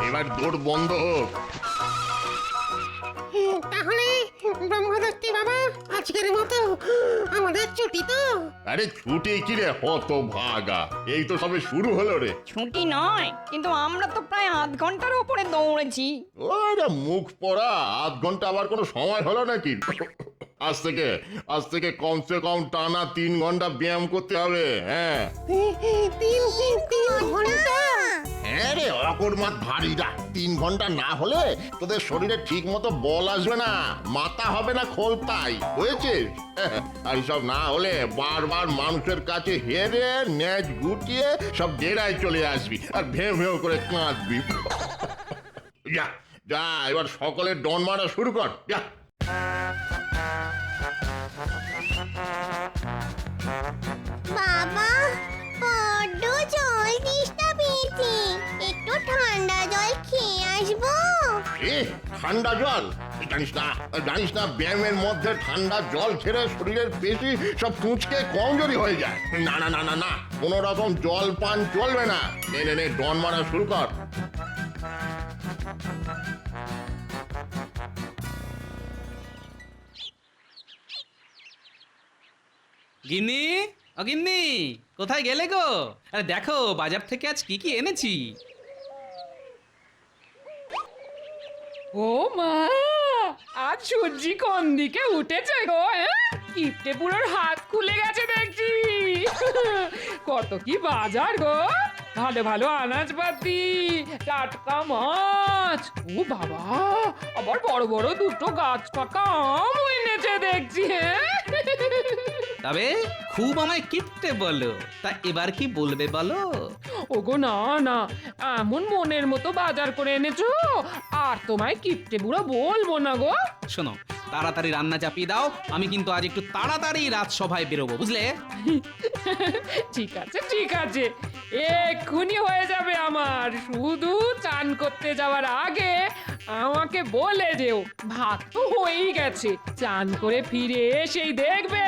এবার দৌড় বন্ধ হোক। তাহলে ব্রহ্মদত্তি বাবা আজকের মতো আমাদের ছুটি তো? আরে ছুটি কি রে হত ভাগা, এই তো সবে শুরু হলো রে। ছুটি নয়, কিন্তু আমরা তো প্রায় আধ ঘন্টার উপরে দৌড়েছি। ওরে মুখ পড়া, আধ ঘন্টা আবার কোনো সময় হলো নাকি? আজ থেকে কমসে কম টানা 3 ঘন্টা ব্যায়াম করতে হবে। হ্যাঁ তিন ঘন্টা? হ্যাঁ রে অকর্মাত ভারীরা, 3 ঘন্টা না হলে তোদের শরীরে ঠিক মতো বল আসবে না, মাথা হবে না খোলতাই, বুঝেছিস? আর সব না হলে বারবার মানুষের কাছে হেরে ন্যাজ গুটিয়ে সব ডেরায় চলে আসবি আর ভেউ ভেউ করে কাঁদবি। যা যা এবার সকলের ডন মারা শুরু কর, যা। বাবা বড্ড জল তেষ্টা পেয়েছে, একটু ঠান্ডা জল খেয়ে আসবো। এ ঠান্ডা জল? জানিস না ব্যায়ামের মধ্যে ঠান্ডা জল ছেড়ে শরীরের পেশি সব কুঁচকে কমজোরি হয়ে যায়। না না না না না, কোনো রকম জল পান চলবে না। নে নে নে, ডন মারা শুরু কর। গিন্নি, ও গিন্নি, কোথায় গেলে গো? আরে দেখো বাজার থেকে আজ কি কি এনেছি। ও মা, আজ সূর্যি কোন দিকে উঠেছে গো? কিপটে পুরোর হাত খুলে গেছে দেখছি। কত কি বাজার গো, ভালো ভালো আনাজপাতি, টাটকা মাছ, ও বাবা, আবার বড় বড় দুটো গাছ পাকা আম এনেছে দেখছি। তবে খুব আমায় কিপটে বলো, তা এবার কি বলবে বলো? ওগো না না, এমন মনের মতো বাজার করে এনেছো, আর তোমায় কিপটে বুড়ো বলবো না গো। শোনো, তাড়াতাড়ি রান্না চাপিয়ে দাও, আমি কিন্তু আজ একটু তাড়াতাড়ি রাজসভায় বেরোবো, বুঝলে? ঠিক আছে ঠিক আছে, এক্ষুনি হয়ে যাবে আমার। শুধু চান করতে যাওয়ার আগে আমাকে বলে যেও, ভাত তো হয়েই গেছে। চান করে ফিরে এসেই দেখবে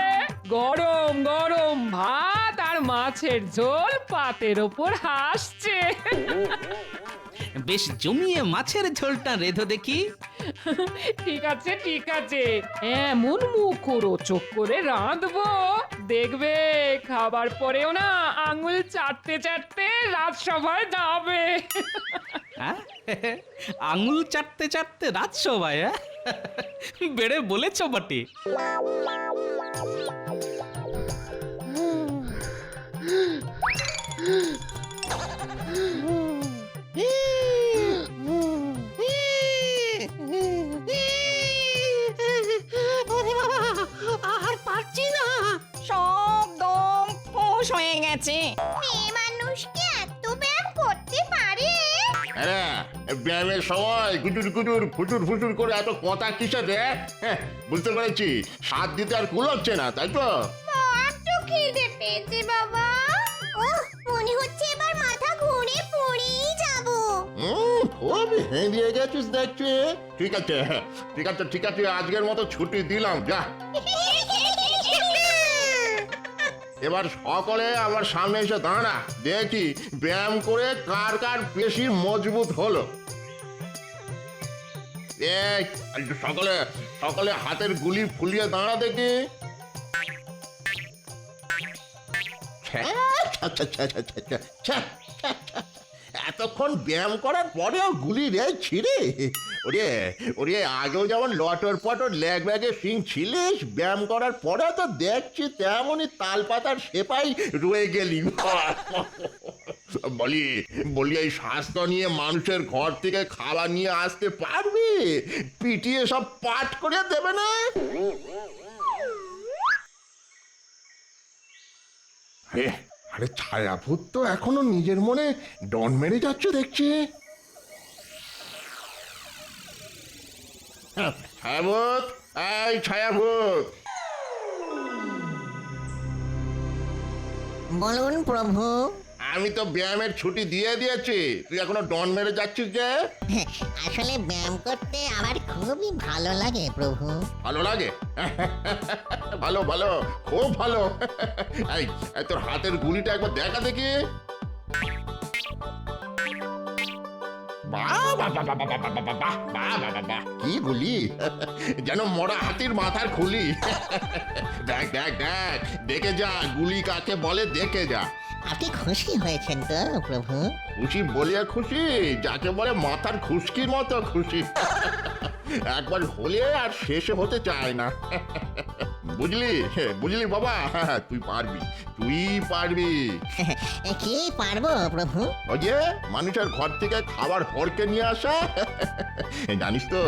গরম গরম ভাত আর মাছের ঝোল পাতের ওপর হাসছে। বেশ জমিয়ে মাছের ঝোলটা রেধো দেখি। ঠিক আছে ঠিক আছে, এমন মুখরোচক করে রাঁধবো, দেখবে খাবার পরেও না আঙুল চাটতে চাটতে রাজসভায় যাবে। হ্যাঁ? আঙুল চাটতে চাটতে রাজসভায়? হ্যাঁ, বেড়ে বলেছ বটে। ওরে বাবা, আর পারছি না। সব দম ফোঁস হয়ে গেছে। মেয়ে মানুষ কি এত ব্যায়াম করতে পারে? হ্যাঁ, ব্যায়ামের সময় গুটুর গুটুর ফুটুর ফুটুর করে এত কথা কিসের রে? হ্যাঁ, বুঝতে পেরেছি, স্বাদ দিতে আর কুলোচ্ছে না, তাই তো? বড্ড খিদে পেয়েছে বাবা। ওহ, মনে হচ্ছে এবার মাথা ঘুরে পড়েই যাবো। খুব হেঁড়িয়ে গেছিস দেখছি। ঠিক আছে ঠিক আছে ঠিক আছে, আজকের মতো ছুটি দিলাম, যা। এবার সকলে আমার সামনে এসে দাঁড়া, দেখি ব্যায়াম করে কার কার পেশি মজবুত হলো। সকলে সকলে হাতের গুলি ফুলিয়ে দাঁড়া দেখি। এতক্ষণ ব্যায়াম করার পরেও গুলি রে ছিঁড়ে। ওরে ওরে, আগেও যেমন লটর পটর লেগ ব্যাগে সিং ছিলিস, ব্যায়াম করার পরে তো দেখছি তেমনই তাল পাতার সেপাই রয়ে গেলি। বলি বলি, এই স্বাস্থ্য নিয়ে মানুষের ঘর থেকে খাবার নিয়ে আসতে পারবি? পিটিয়ে সব পাট করে দেবে না? আরে ছায়াভূত তো এখনো নিজের মনে ডন মেরে যাচ্ছে দেখছি। ছায়াভূত, এই ছায়াভূত। বলুন প্রভু। আমি তো ব্যায়ামের ছুটি দিয়ে দিয়েছি, তুই এখনো ডন মেরে যাচ্ছিস যে? আসলে ব্যায়াম করতে আমার খুবই ভালো লাগে প্রভু। ভালো লাগে? ভালো ভালো, খুব ভালো। এই তোর হাতের গুলিটা একবার দেখা দেখি। কি গুলি যেন মরা হাতির মাথার খুলি। দেখ দেখ দেখ দেখে যা গুলি কাকে বলে, দেখে যা। আপনি খুশি হয়েছেন তো প্রভু? খুশি বলিয়া খুশি, যাকে বলে মাথার খুশকির মতো খুশি। একবার হলে আর শেষে হতে চায় না। বুঝলি বুঝলি বাবা, তুই পারবি, তুই পারবি। কি পারবো প্রভু? ওই যে মানুষের ঘর থেকে খাবার হরকে নিয়ে আসা। জানিস তো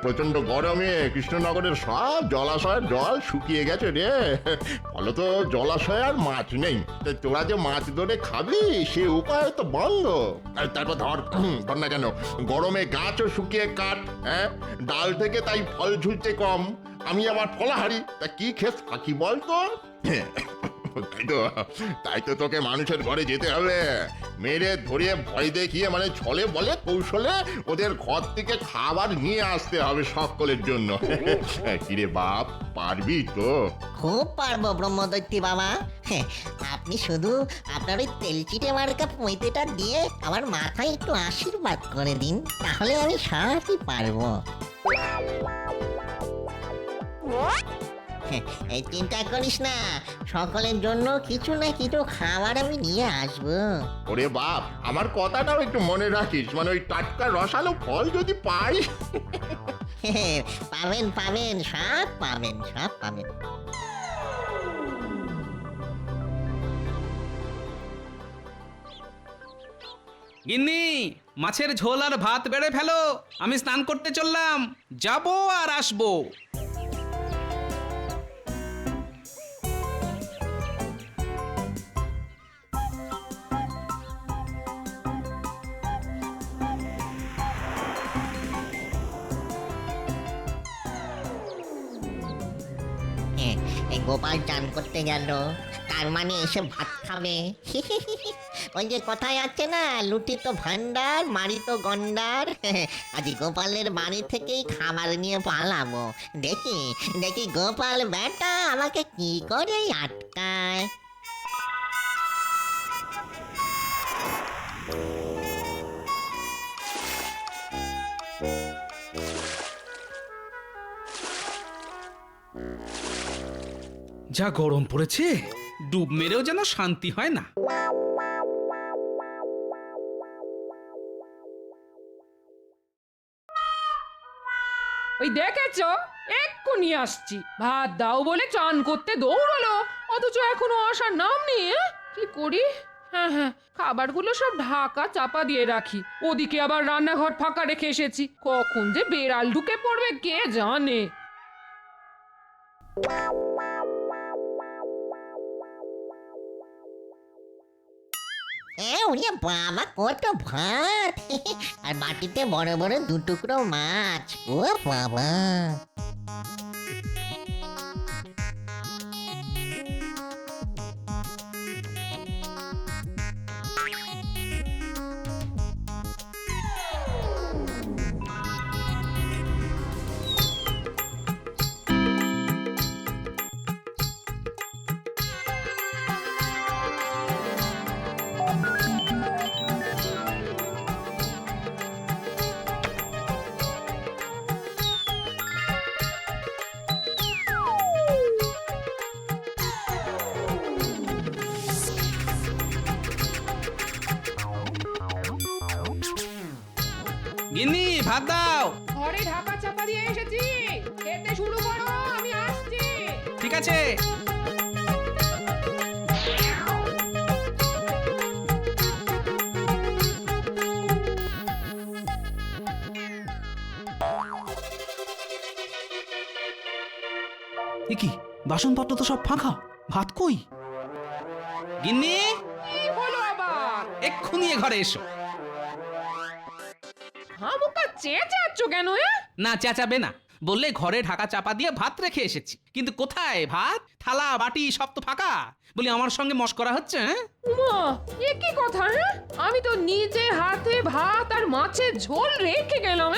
প্রচন্ড গরমে কৃষ্ণনগরের সব জলাশয়ের জল শুকিয়ে গেছে রে। ফলত জলাশয়ে আর মাছ নেই। তা তোরা যে মাছ ধরে খাবি সে উপায় তো বন্ধ। আর তারপর ধর না কেন, গরমে গাছও শুকিয়ে কাঠ, হ্যাঁ, ডাল থেকে তাই ফল ঝুলছে কম। আমি আবার ফলাহারি, তা কি খেস ফাঁকি বলতো? তাই তো তোকে মানুষের ঘরে যেতে হবে, মেরে ধরিয়ে ভয় দেখিয়ে, মানে ছলে বলে কৌশলে ওদের ঘর থেকে খাবার নিয়ে আসতে হবে সকলের জন্য। কিরে বাপ, পারবি তো? খুব পারবো ব্রহ্মদৈত্যী বাবা। আপনি শুধু আপনার ওই তেলচিটে মার্কা পৈতেটা দিয়ে আমার মাথায় একটু আশীর্বাদ করে দিন, তাহলে আমি সবই পারবো। এই চিন্তা করিস না, সকলের জন্য কিছু না কিছু খাবার আমি নিয়ে আসবো। ওরে বাপ, আমার কথাটাও একটু মনে রাখিস, মানে ওই টাটকা রসালো ফল যদি পাই। পাবেন পাবেন, সব পাবেন, সব পাবেন। গিন্নি, মাছের ঝোল আর ভাত বেড়ে ফেলো, আমি স্নান করতে চললাম, যাবো আর আসবো। এই গোপাল চান করতে গেল, তার মানে এসে ভাত খাবে। ওই যে কথায় আছে না, লুটি তো ভান্ডার, মারি তো গন্ডার। আজ গোপালের বাড়ি থেকেই খাবার নিয়ে পালাবো। দেখি দেখি গোপাল বেটা আমাকে কি করে আটকায়। যা গরম পড়েছে, ডুব মেরেও যেন শান্তি হয় না। ওই দেখেছো, এক্ষুনি আসছি, ভাত দাও বলে চান করতে দৌড়ালো, অথচ এখনো আসার নাম নেই। কি করি? হ্যাঁ হ্যাঁ, খাবারগুলো সব ঢাকা চাপা দিয়ে রাখি। ওদিকে আবার রান্নাঘর ফাঁকা রেখে এসেছি, কখন যে বেড়াল ঢুকে পড়বে কে জানে। ওরে বাবা, কত ভাত! আর বাটিতে বড় বড় দু টুকরো মাছ। ও বাবা! গিন্নি, ভাত দাও। ঘরে ঢাকা চাপা দিয়ে এসেছি, খেতে শুরু করো, আমি আসছি। ঠিক আছে। কি বাসনপত্র তো সব ফাঁকা, ভাত কই? গিন্নি, কি হলো আবার? এক্ষুনি এ ঘরে এসো। হামুকা চেঁচাচ্ছ কেন? না চেঁচাবে না, বললে ঘরে ঢাকা চাপা দিয়ে ভাত রেখে এসেছি, কিন্তু কোথায় ভাত? থালা বাটি সব তো ফাঁকা। বলি আমার সঙ্গে মশকরা হচ্ছে? উমা, এ কি কথা? আমি তো নিজে হাতে ভাত আর মাছের ঝোল রেখে গেলাম।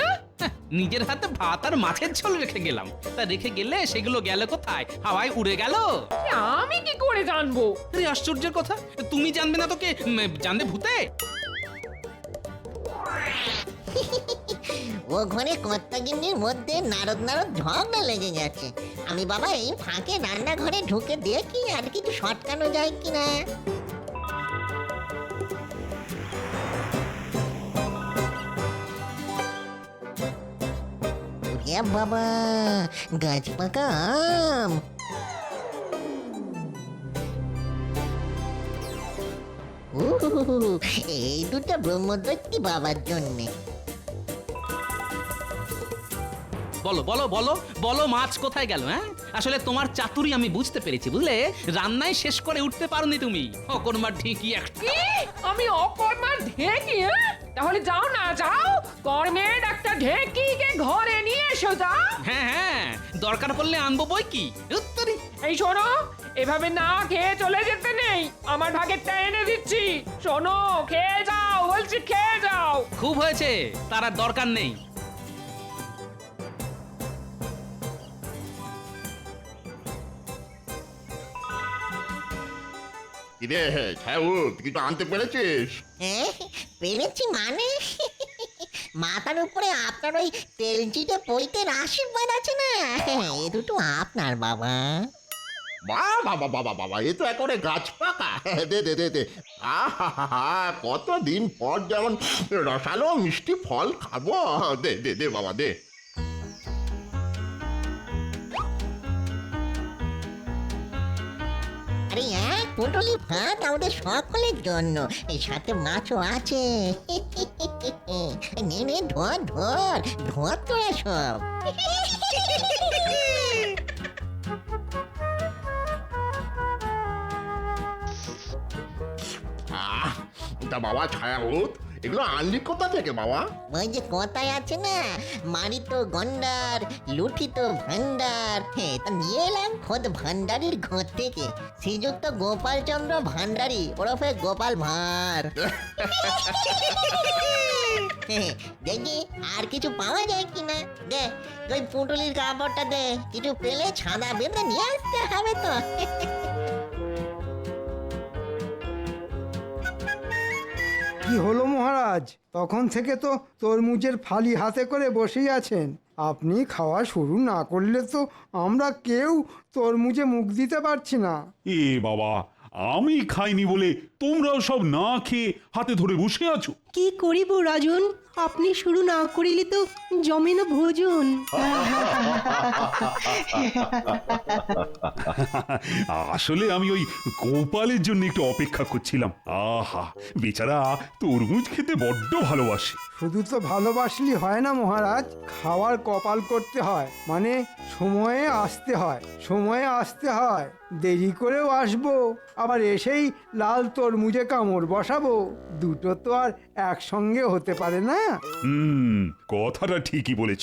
নিজের হাতে ভাত আর মাছের ঝোল রেখে গেলাম, তা রেখে গেলে সেগুলো গেল কোথায়? হাওয়ায় উড়ে গেল? আমি কি করে জানবো? আরে আশ্চর্যের কথা, তুমি জানবে না তো কে জানবে? ভূতে? ও ঘরে কর্তাগিন্নির মধ্যে নারদ নারদ ঝগড়া লেগে গেছে। আমি বাবা এই ফাঁকে রান্নাঘরে ঢুকে দেখি আর কিছু সটকানো যায় কিনা। ওরে বাবা, গাছ পাকা আম। এই দুটো ব্রহ্মদৈত্যী বাবার জন্যে। বলো বলো বলো বলো, মাছ কোথায় গেল? হ্যাঁ, আসলে তোমার চাতুরি আমি বুঝতে পেরেছি, বুঝলে? রান্নায় শেষ করে উঠতে পারোনি তুমি, অকর্মার ঢেঁকি একটা। কি? আমি অকর্মার ঢেকি? তাহলে যাও না, যাও কর্মের একটা ঢেকিকে ঘরে নিয়ে এসো। যাও। হ্যাঁ হ্যাঁ, দরকার পড়লে আনবো বই কি। উত্তরি এই শোনো, এভাবে না খেয়ে চলে যেতে নেই, আমার ভাগেরটা এনে দিচ্ছি। শোনো, খেয়ে যাও বলছি, খেয়ে যাও। খুব হয়েছে, তার আর দরকার নেই। কিরে ছাউদ, কিছু আনতে পেরেছিস? হ্যাঁ, পেরেছি মানে মাথার উপরে আপনার ওই তেলচিটে পৈতের আশীর্বাদ আছে না, এ দুটো আপনার বাবা। বাবা বাবা বাবা, এ তো একেবারে গাছ পাকা। দে দে দে দে। আহা, কতদিন পর যেমন রসালো মিষ্টি ফল খাবো। দে দে দে বাবা, দে। আরে এক পুটলি ভাত আমাদের সকলের জন্য, এই সাথে মাছও আছে। নে নে, ধর ধর ধর তোরা সব। তা বাবা ছায়াউদ, এগুলো আনলি কোথা থেকে বাবা? ওই যে কথায় আছে না, মারি তো গন্ডার, লুঠি তো ভান্ডার। হ্যাঁ, তা নিয়ে এলাম খোদ ভান্ডারির ঘর থেকে, শ্রীযুক্ত গোপালচন্দ্র ভান্ডারী ওরফে গোপাল ভাঁড়। হ্যাঁ, দেখি আর কিছু পাওয়া যায় কিনা। দে ওই পুটুলির কাপড়টা দে, কিছু পেলে ছাদা বেঁধে নিয়ে আসতে হবে তো। কি হলো মহারাজ? তখন থেকে তো তরমুজের ফালি হাতে করে বসেই আছেন। আপনি খাওয়া শুরু না করলে তো আমরা কেউ তরমুজে মুখ দিতে পারছি না। এ বাবা, আমি খাইনি বলে তোমরাও সব না খেয়ে হাতে ধরে বসে আছো? কি করিব রাজন, আপনি শুরু না করিলে তো জমে না ভোজন। আসলে আমি ওই গোপালের জন্য একটু অপেক্ষা করছিলাম। আহা, বেচারা তরমুজ খেতে বড্ড ভালোবাসে। শুধু তো ভালোবাসলি হয় না মহারাজ, খাওয়ার কপাল করতে হয়, মানে সময়ে আসতে হয়, সময়ে আসতে হয়। দেরি করেও আসবো, আবার এসেই লাল তরমুজে কামড় বসাবো, দুটো তো আর একসঙ্গে হতে পারে না। কথাটা ঠিকই বলেছ।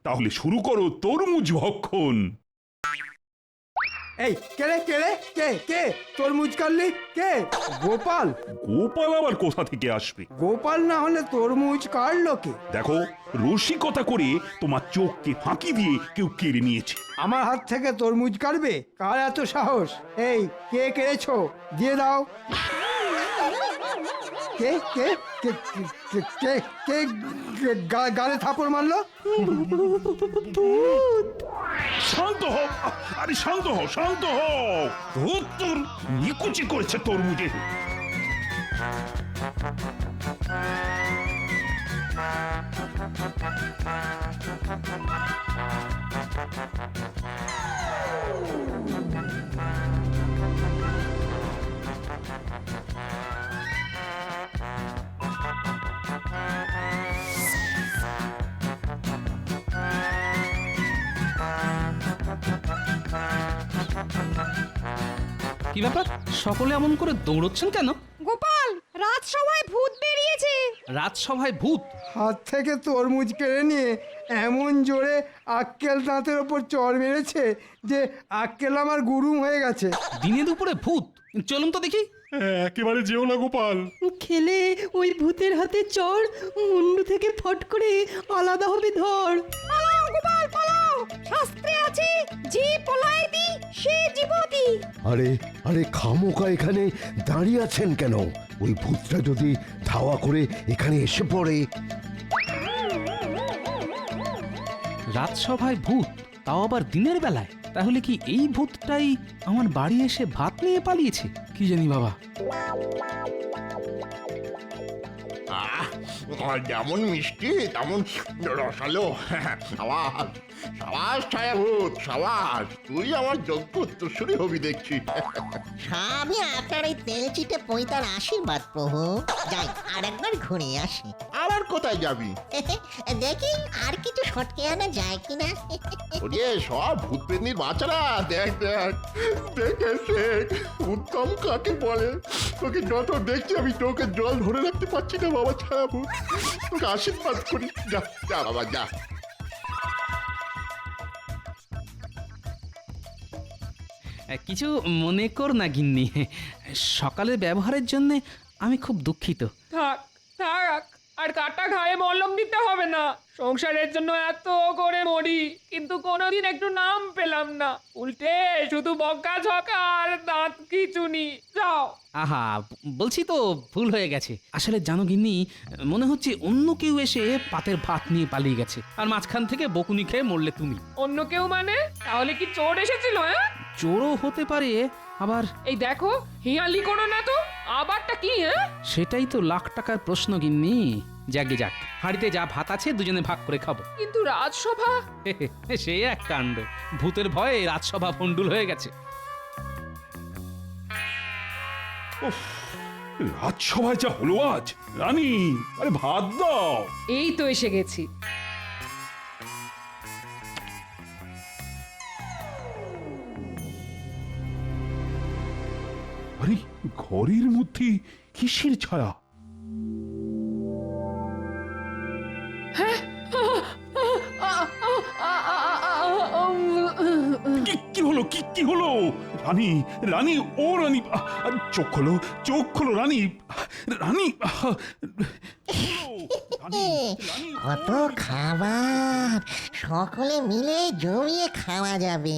তাহলে শুরু করো তরমুজ ভক্ষণ। এই কে কে কে তরমুজ কাটলি? কে? গোপাল? গোপাল আবার কোথা থেকে আসবে? গোপাল না হলে তরমুজ কাটলো কে? দেখো, রসিকতা করে তোমার চোখকে ফাঁকি দিয়ে কেউ কেড়ে নিয়েছে। আমার হাত থেকে তরমুজ কাটবে? কার এত সাহস? এই কে কেড়েছো? দিয়ে দাও। কে কে কে কে কে কে গালে থাপড় মারলো? শান্ত হও, আরে শান্ত হও, শান্ত হও। তোর নিকুচি করেছে তরমুজে। কি ব্যাপার, সকলে এমন করে দৌড়চ্ছেন কেন? গোপাল, রাজসভায় ভূত বেরিয়েছে। রাজসভায় ভূত? হাত থেকে তরমুজ কেড়ে নিয়ে এমন জোরে আক্কেল দাঁতের ওপর চড় মেরেছে যে আক্কেল আমার গুরুম হয়ে গেছে। দিনে দুপুরে ভূত? চলুন তো দেখি। একেবারে যেও না গোপাল। খেলে ওই ভূতের হাতে চড় মুন্ডু থেকে ফট করে আলাদা হবে ধর। পালাও গোপাল, পালাও। শাস্ত্রে আছে, যে পলায়তি সে জীবতি। আরে আরে, খামোকা এখানে দাঁড়িয়ে আছেন কেন? ওই ভূতটা যদি ধাওয়া করে এখানে এসে পড়ে। রাজসভায় ভূত, তাও আবার দিনের বেলায়? তাহলে কি এই ভূতটাই আমার বাড়ি এসে ভাত নিয়ে পালিয়েছে? কি জানি বাবা। যেমন মিষ্টি তেমন রসালো। সাবাস সাবাস ছায়াভূত সাবাস, তুই আমার যোগ্য উত্তরসূরি হবি দেখছি। সবই আপনার এই তেল চিটে পৈতার আশীর্বাদ প্রভু। যাই আর একবার ঘুরে আসি। আর কোথায় যাবি? দেখি আর কিছু সটকে আনা যায় কিনা। ওরে সব ভূত পেতনির বাচ্চারা, দেখ দেখ দেখে শেখ উত্তম কাকে বলে। তোকে যত দেখছি আমি তোকে জল ধরে রাখতে পারছি না বাবা ছায়াভূত, তোকে আশীর্বাদ করি। যা যা বাবা যা। কিছু মনে কর না গিন্নি, সকালের ব্যবহারের জন্য আমি খুব দুঃখিত। থাক থাক, আর কাটা ঘায়ে মলম দিতে হবে না। সংসারের জন্য এত করে মরি, কিন্তু কোনোদিন একটু নাম পেলাম না। উল্টে শুধু বকা ঝকা আর দাঁত খিচুনি। যাও। আহা, বলছি তো ভুল হয়ে গেছে। আসলে জানো গিন্নি, মনে হচ্ছে অন্য কেউ এসে পাতের ভাত নিয়ে পালিয়ে গেছে, আর মাঝখান থেকে বকুনি খেয়ে মরলে তুমি। অন্য কেউ মানে? তাহলে কি চোর এসেছিল? হ্যাঁ, চোরও হতে পারে, আবার এই দেখো হিয়ালি করো না তো। আবারটা কি? হ্যাঁ, সেটাই তো লাখ টাকার প্রশ্ন গিন্নি। যাকে যাক, হাড়িতে যা ভাত আছে দুজনে ভাগ করে খাবো। কিন্তু রাজসভা। সে এক কাণ্ড, ভূতের ভয়ে রাজসভা ভণ্ডুল হয়ে গেছে। রাজসভায় যা হলো আজ! রানী, আরে ভাত দাও। এই তো এসে গেছি। আরে ঘরের মধ্যে কিসের ছায়া? কি হলো? কি হলো? রানী, রানী, ও রানী, চোখ খোলো, চোখ খোলো রানী, রানী। কত খাবার, সকলে মিলে জমিয়ে খাওয়া যাবে।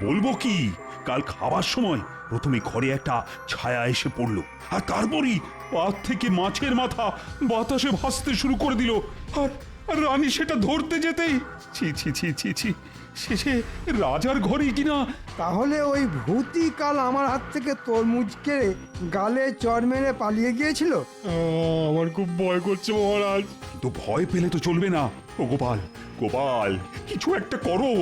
বলবো কি, কাল খাবার সময় প্রথমে ঘরে একটা ছায়া এসে পড়লো, আর তারপরই পাত থেকে মাছের মাথা বাতাসে ভাসতে শুরু করে দিল। আর আর রানী সেটা ধরতে যেতেই ছি ছি ছি ছি ছি, শেষে রাজার ঘরেই কিনা। তাহলে ওই ভূতই কাল আমার হাত থেকে তরমুজ কেড়ে গালে চড় মেরে পালিয়ে গিয়েছিল। আমার খুব ভয় করছে মহারাজ। তো ভয় পেলে তো চলবে না। ও গোপাল, গোপাল, কিছু একটা করো।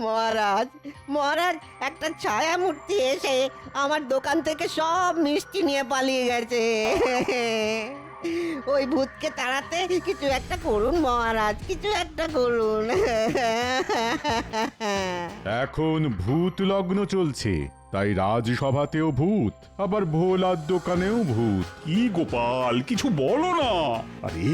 মহারাজ, মহারাজ, একটা ছায়া মূর্তি এসে আমার দোকান থেকে সব মিষ্টি নিয়ে পালিয়ে গেছে। ওই ভূতকে তাড়াতে কিছু একটা করুন মহারাজ, কিছু একটা করুন। এখন ভূত লগ্ন চলছে, তাই রাজসভাতেও ভূত, আবার ভোলার দোকানেও ভূত। কি গোপাল, কিছু বলো না। আরে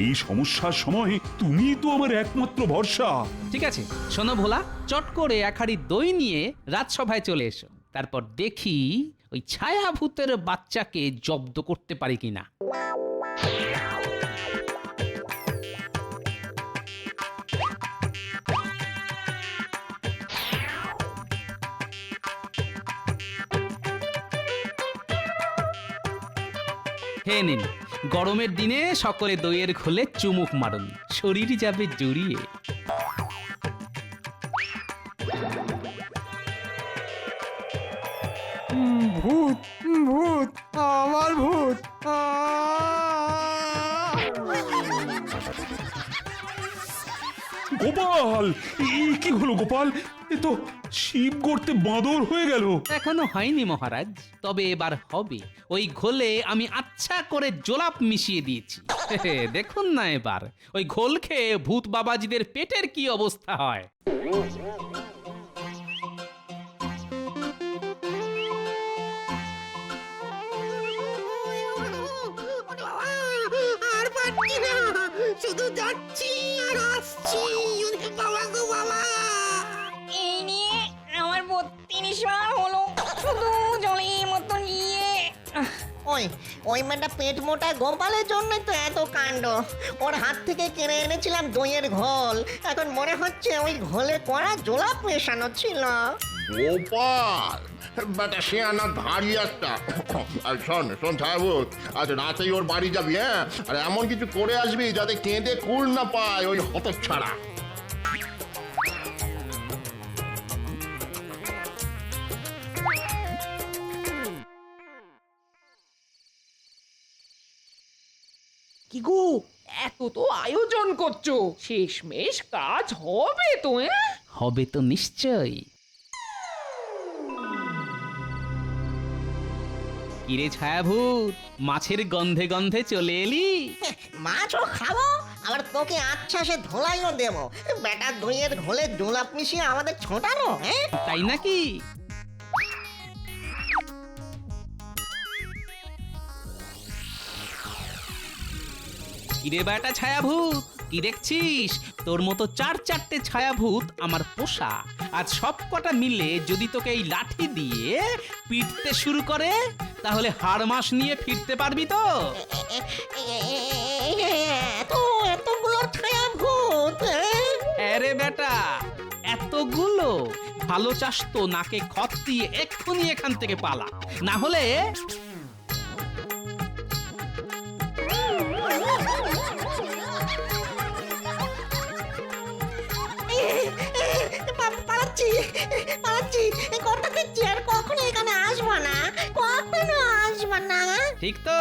এই সমস্যার সময় তুমি তো আমার একমাত্র ভরসা। ঠিক আছে, শোনো ভোলা, চট করে এক হাঁড়ি দই নিয়ে রাজসভায় চলে এসো। তারপর দেখি ওই ছায়া ভূতের বাচ্চাকে জব্দ করতে পারি কিনা। হে নিন, গরমের দিনে সকলে দইয়ের খোলে চুমুক মারুন, শরীর যাবে জুড়িয়ে। ভূত, ভূত, আমার ভূত। গোপাল, এই কি হলো গোপাল? এ তো শিব গর্তে বাঁদর হয়ে গেল। এখনো হয়নি মহারাজ, তবে এবার হবে। ওই ঘোলে আমি আচ্ছা করে জোলাপ মিশিয়ে দিয়েছি। দেখুন না এবার ওই ঘোল খেয়ে ভূত বাবাজিদের পেটের কি অবস্থা হয়। আর পারছি না, শুধু যাচ্ছি আর আসছি। বাবা গো বাবা, এই নিয়ে আমার 32 বার হলো, শুধু জলের মতো নিয়ে। ও ওই মেয়েটা পেট মোটা গোপালের জন্যই তো এত কাণ্ড। ওর হাত থেকে কিনে এনেছিলাম দইয়ের ঘোল, এখন মনে হচ্ছে ওই ঘোলে করা জোলাপ মেশানো ছিল। গোপাল বেটা সে আনার ভারী একটা। আর শোন শোন সাহেব, আজ রাতেই ওর বাড়ি যাবি, হ্যাঁ? আর এমন কিছু করে আসবি যাতে কেঁদে কুল না পায় ওই হতচ্ছাড়া। কি গো, এত তো আয়োজন করছো, শেষমেশ কাজ হবে তো? হবে তো নিশ্চয়ই। কিরে ছায়াভূত, মাছের গন্ধে গন্ধে চলে এলি? মাছও খাবো, আবার তোকে আচ্ছা সে ধোলাইও দেবো। বেটা দইয়ের ঘোলে জোলাপ মিশিয়ে আমাদের ছোটানো, হ্যাঁ? তাই নাকি? কিরে বেটা ছায়াভূত, কি দেখছিস? তোর মতো 4-4টে ছায়াভূত আমার পোষা। আজ সব কটা মিলে যদি তোকে এই লাঠি দিয়ে পিটতে শুরু করে, তাহলে হাড় মাস নিয়ে ফিরতে পারবি তো? এতগুলো ছায়া ভূত, আরে বেটা, এতগুলো? ভালো চাস তো নাকে খত দিয়ে এক্ষুনি এখান থেকে পালা, না হলে পালাচ্ছি পালাচ্ছি, কথা দিচ্ছি আর কখনো এখানে আসবো না, কখনো আসবো না। ঠিক তো?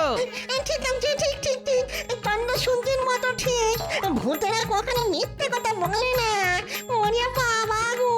ঠিক আছে, ঠিক ঠিক ঠিক, কান্না শুনছির মতো ঠিক। ভূতেরা কখনো মিথ্যে কথা বলে না। ওরে বাবা গো।